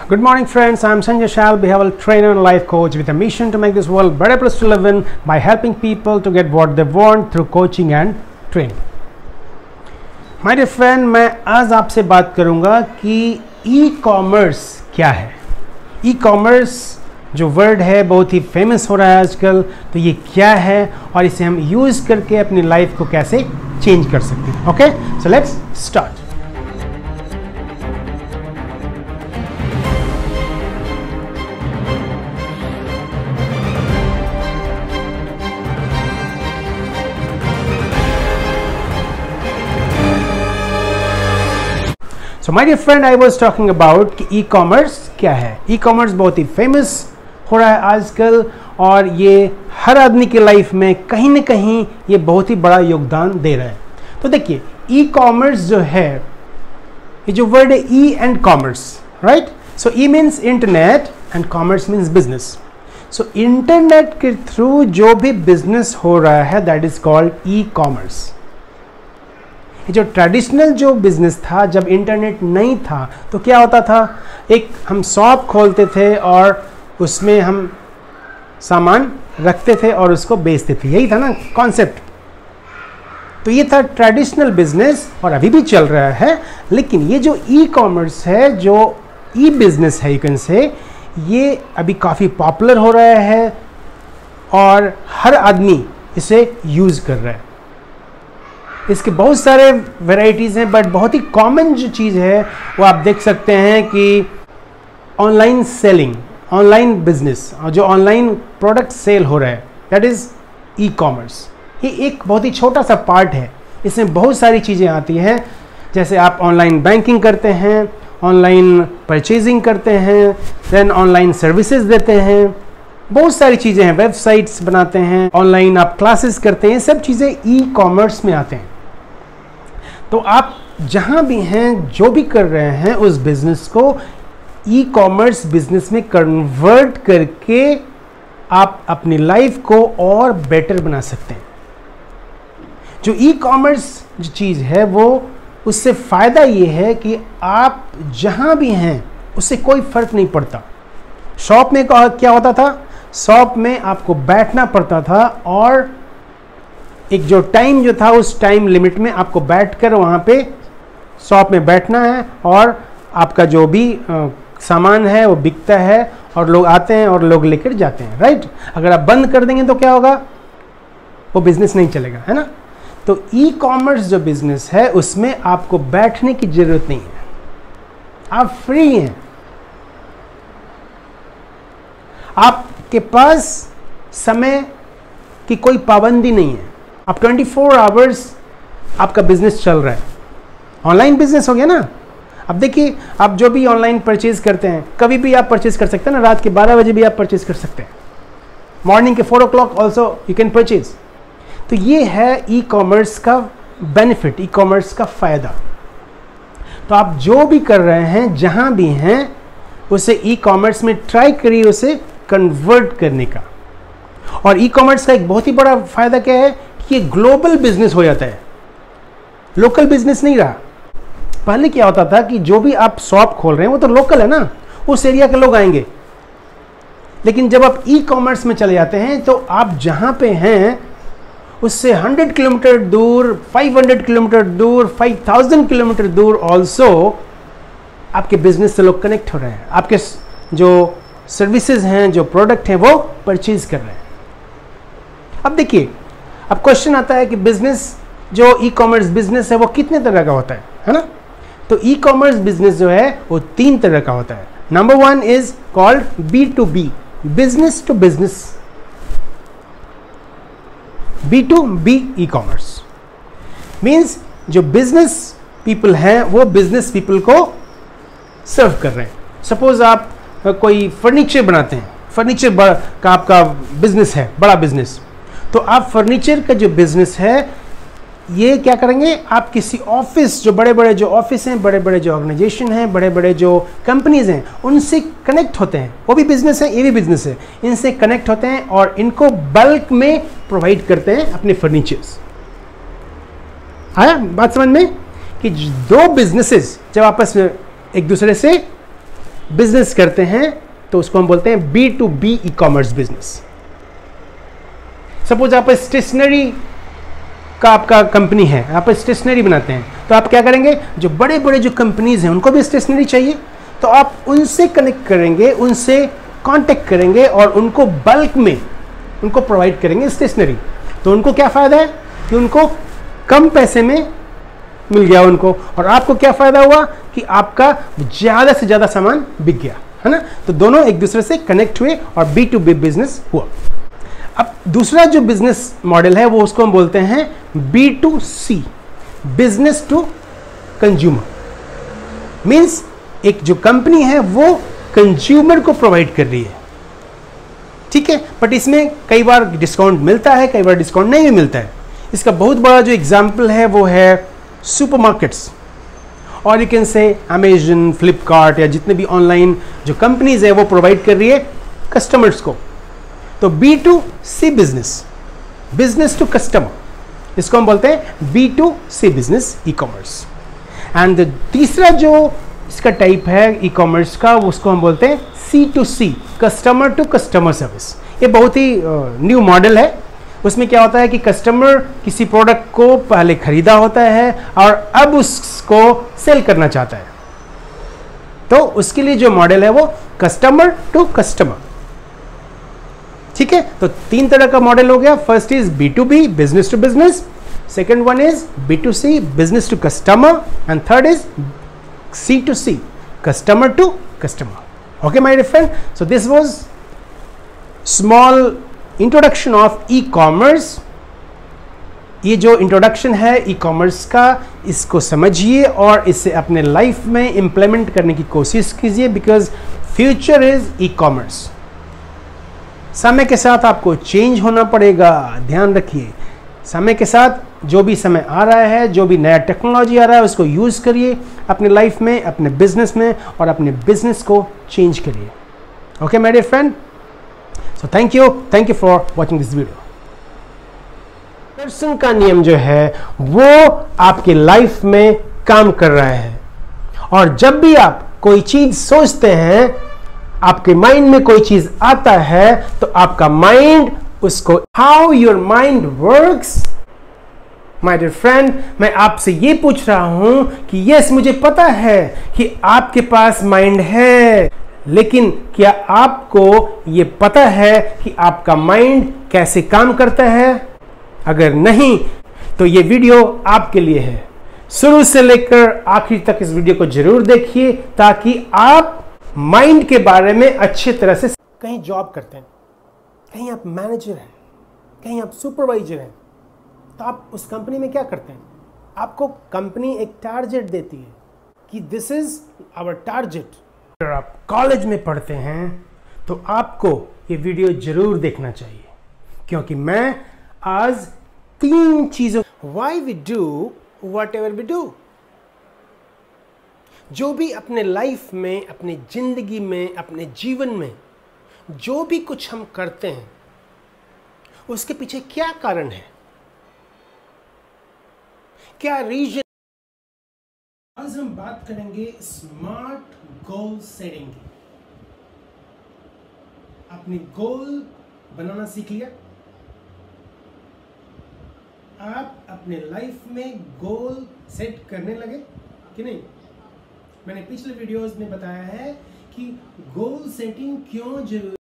Good morning friends, I am Sanjay Shal, behavioral trainer and life coach with a mission to make this world better place to live in by helping people to get what they want through coaching and training. My dear friend, मैं आज आपसे बात करूंगा कि e-commerce क्या है। E-commerce जो word है बहुत ही फेमस हो रहा है आजकल, तो ये क्या है और इसे हम यूज़ करके अपनी लाइफ को कैसे चेंज कर सकते हैं। Okay, so let's start. So my dear friend, I was talking about कि ई-कॉमर्स क्या है। ई-कॉमर्स बहुत ही फेमस हो रहा है आजकल और ये हर आदमी की लाइफ में कहीं ना कहीं ये बहुत ही बड़ा योगदान दे रहा है। तो देखिए, ई-कॉमर्स जो है, ये जो वर्ड है E and commerce, right? So E means internet and commerce means business. So internet के थ्रू जो भी बिजनेस हो रहा है दैट इज कॉल्ड ई-कॉमर्स। जो ट्रेडिशनल जो बिजनेस था, जब इंटरनेट नहीं था तो क्या होता था, एक हम शॉप खोलते थे और उसमें हम सामान रखते थे और उसको बेचते थे, यही था ना कॉन्सेप्ट। तो ये था ट्रेडिशनल बिजनेस और अभी भी चल रहा है। लेकिन ये जो ई कॉमर्स है, जो ई बिजनेस है, यू कैन से, ये अभी काफ़ी पॉपुलर हो रहा है और हर आदमी इसे यूज़ कर रहा है। इसके बहुत सारे वेराइटीज़ हैं, बट बहुत ही कॉमन जो चीज़ है वो आप देख सकते हैं कि ऑनलाइन सेलिंग, ऑनलाइन बिजनेस और जो ऑनलाइन प्रोडक्ट सेल हो रहा है दैट इज़ ई कॉमर्स। ये एक बहुत ही छोटा सा पार्ट है, इसमें बहुत सारी चीज़ें आती हैं। जैसे आप ऑनलाइन बैंकिंग करते हैं, ऑनलाइन परचेजिंग करते हैं, देन ऑनलाइन सर्विसेज देते हैं, बहुत सारी चीज़ें हैं, वेबसाइट्स बनाते हैं, ऑनलाइन आप क्लासेस करते हैं, सब चीज़ें ई कॉमर्स में आते हैं। तो आप जहाँ भी हैं, जो भी कर रहे हैं, उस बिज़नेस को ई कॉमर्स बिजनेस में कन्वर्ट करके आप अपनी लाइफ को और बेटर बना सकते हैं। जो ई कॉमर्स जो चीज़ है वो, उससे फ़ायदा ये है कि आप जहाँ भी हैं उससे कोई फ़र्क नहीं पड़ता। शॉप में क्या होता था, शॉप में आपको बैठना पड़ता था और एक जो टाइम जो था उस टाइम लिमिट में आपको बैठकर वहाँ पे शॉप में बैठना है और आपका जो भी सामान है वो बिकता है और लोग आते हैं और लोग लेकर जाते हैं, राइट? अगर आप बंद कर देंगे तो क्या होगा, वो बिज़नेस नहीं चलेगा, है ना? तो ई कॉमर्स जो बिज़नेस है उसमें आपको बैठने की ज़रूरत नहीं है, आप फ्री हैं। आपके पास समय की कोई पाबंदी नहीं है, आप 24 आवर्स आपका बिजनेस चल रहा है। ऑनलाइन बिजनेस हो गया ना। अब देखिए, आप जो भी ऑनलाइन परचेज करते हैं, कभी भी आप परचेज कर सकते हैं ना, रात के 12 बजे भी आप परचेज कर सकते हैं, मॉर्निंग के 4 o'clock also you can purchase. तो ये है ई कॉमर्स का बेनिफिट, ई कॉमर्स का फ़ायदा। तो आप जो भी कर रहे हैं, जहाँ भी हैं, उसे ई कॉमर्स में ट्राई करिए उसे कन्वर्ट करने का। और ई कॉमर्स का एक बहुत ही बड़ा फ़ायदा क्या है कि ये ग्लोबल बिजनेस हो जाता है, लोकल बिजनेस नहीं रहा। पहले क्या होता था कि जो भी आप शॉप खोल रहे हैं वो तो लोकल है ना, उस एरिया के लोग आएंगे। लेकिन जब आप ई कॉमर्स में चले जाते हैं तो आप जहाँ पे हैं उससे 100 किलोमीटर दूर, 500 किलोमीटर दूर, 5000 किलोमीटर दूर ऑल्सो आपके बिजनेस से लोग कनेक्ट हो रहे हैं, आपके जो सर्विसेज हैं, जो प्रोडक्ट हैं, वो परचेज कर रहे हैं। अब देखिए, अब क्वेश्चन आता है कि बिजनेस, जो ई कॉमर्स बिजनेस है वो कितने तरह का होता है ना? तो ई कॉमर्स बिजनेस जो है वो 3 तरह का होता है। Number 1 is called B2B, business to business, B2B e commerce means जो बिजनेस पीपल हैं वो बिजनेस पीपल को सर्व कर रहे हैं। सपोज आप कोई फर्नीचर बनाते हैं, फर्नीचर का आपका बिजनेस है, बड़ा बिजनेस, तो आप फर्नीचर का जो बिजनेस है ये क्या करेंगे, आप किसी ऑफिस, जो बड़े बड़े जो ऑफिस हैं, बड़े बड़े जो ऑर्गेनाइजेशन हैं, बड़े बड़े जो कंपनीज हैं, उनसे कनेक्ट होते हैं। वो भी बिजनेस है, ये भी बिजनेस है, इनसे कनेक्ट होते हैं और इनको बल्क में प्रोवाइड करते हैं अपने फर्नीचर्स। आया बात समझ में कि दो बिजनेसेस जब आपस में एक दूसरे से बिजनेस करते हैं तो उसको हम बोलते हैं B2B e commerce business. Suppose आप स्टेशनरी का आपका कंपनी है, आप स्टेशनरी बनाते हैं, तो आप क्या करेंगे, जो बड़े बड़े जो कंपनीज हैं उनको भी स्टेशनरी चाहिए, तो आप उनसे कनेक्ट करेंगे, उनसे कांटेक्ट करेंगे और उनको बल्क में उनको प्रोवाइड करेंगे स्टेशनरी। तो उनको क्या फ़ायदा है कि उनको कम पैसे में मिल गया उनको, और आपको क्या फ़ायदा हुआ कि आपका ज़्यादा से ज़्यादा सामान बिक गया, है ना। तो दोनों एक दूसरे से कनेक्ट हुए और B2B बिजनेस हुआ। अब दूसरा जो बिजनेस मॉडल है वो उसको हम बोलते हैं B2C, business to consumer. Means एक जो कंपनी है वो कंज्यूमर को प्रोवाइड कर रही है, ठीक है, बट इसमें कई बार डिस्काउंट मिलता है, कई बार डिस्काउंट नहीं भी मिलता है। इसका बहुत बड़ा जो एग्जाम्पल है वो है सुपरमार्केट्स, और you can say Amazon, Flipkart या जितने भी ऑनलाइन जो कंपनीज है वो प्रोवाइड कर रही है कस्टमर्स को। तो B2C business, business to customer, इसको हम बोलते हैं B2C business e commerce. And तीसरा जो इसका टाइप है ई कॉमर्स का, उसको हम बोलते हैं C2C, customer to customer service. ये बहुत ही न्यू मॉडल है। उसमें क्या होता है कि कस्टमर किसी प्रोडक्ट को पहले खरीदा होता है और अब उसको सेल करना चाहता है, तो उसके लिए जो मॉडल है वो कस्टमर टू कस्टमर, ठीक है। तो तीन तरह का मॉडल हो गया। First is B2B, business to business, second one is B2C, business to customer, and third is C2C, customer to customer. Okay, my dear friend. So this was small introduction of e-commerce. ये जो introduction है e commerce का, इसको समझिए और इसे अपने life में इम्प्लीमेंट करने की कोशिश कीजिए, because future is e commerce. समय के साथ आपको चेंज होना पड़ेगा, ध्यान रखिए। समय के साथ जो भी समय आ रहा है, जो भी नया टेक्नोलॉजी आ रहा है, उसको यूज़ करिए अपने लाइफ में, अपने बिजनेस में, और अपने बिजनेस को चेंज करिए। Okay my dear friend, so thank you for watching this video. दर्शन का नियम जो है वो आपके लाइफ में काम कर रहा है, और जब भी आप कोई चीज सोचते हैं, आपके माइंड में कोई चीज आता है, तो आपका माइंड उसको, how your mind works. My dear friend, मैं आपसे ये पूछ रहा हूं कि यस, मुझे पता है कि आपके पास माइंड है, लेकिन क्या आपको ये पता है कि आपका माइंड कैसे काम करता है? अगर नहीं तो ये वीडियो आपके लिए है। शुरू से लेकर आखिर तक इस वीडियो को जरूर देखिए, ताकि आप माइंड के बारे में अच्छे तरह से, कहीं जॉब करते हैं, कहीं आप मैनेजर हैं, कहीं आप सुपरवाइजर हैं, तो आप उस कंपनी में क्या करते हैं? आपको कंपनी एक टारगेट देती है कि दिस इज आवर टारगेट। अगर आप कॉलेज में पढ़ते हैं तो आपको ये वीडियो जरूर देखना चाहिए, क्योंकि मैं आज 3 चीजों, why we do whatever we do, जो भी अपने लाइफ में, अपनी जिंदगी में, अपने जीवन में जो भी कुछ हम करते हैं, उसके पीछे क्या कारण है, क्या रीजन। आज हम बात करेंगे स्मार्ट गोल सेटिंग की। आपने गोल बनाना सीख लिया, आप अपने लाइफ में गोल सेट करने लगे कि नहीं? मैंने पिछले वीडियोस में बताया है कि गोल सेटिंग क्यों जरूरी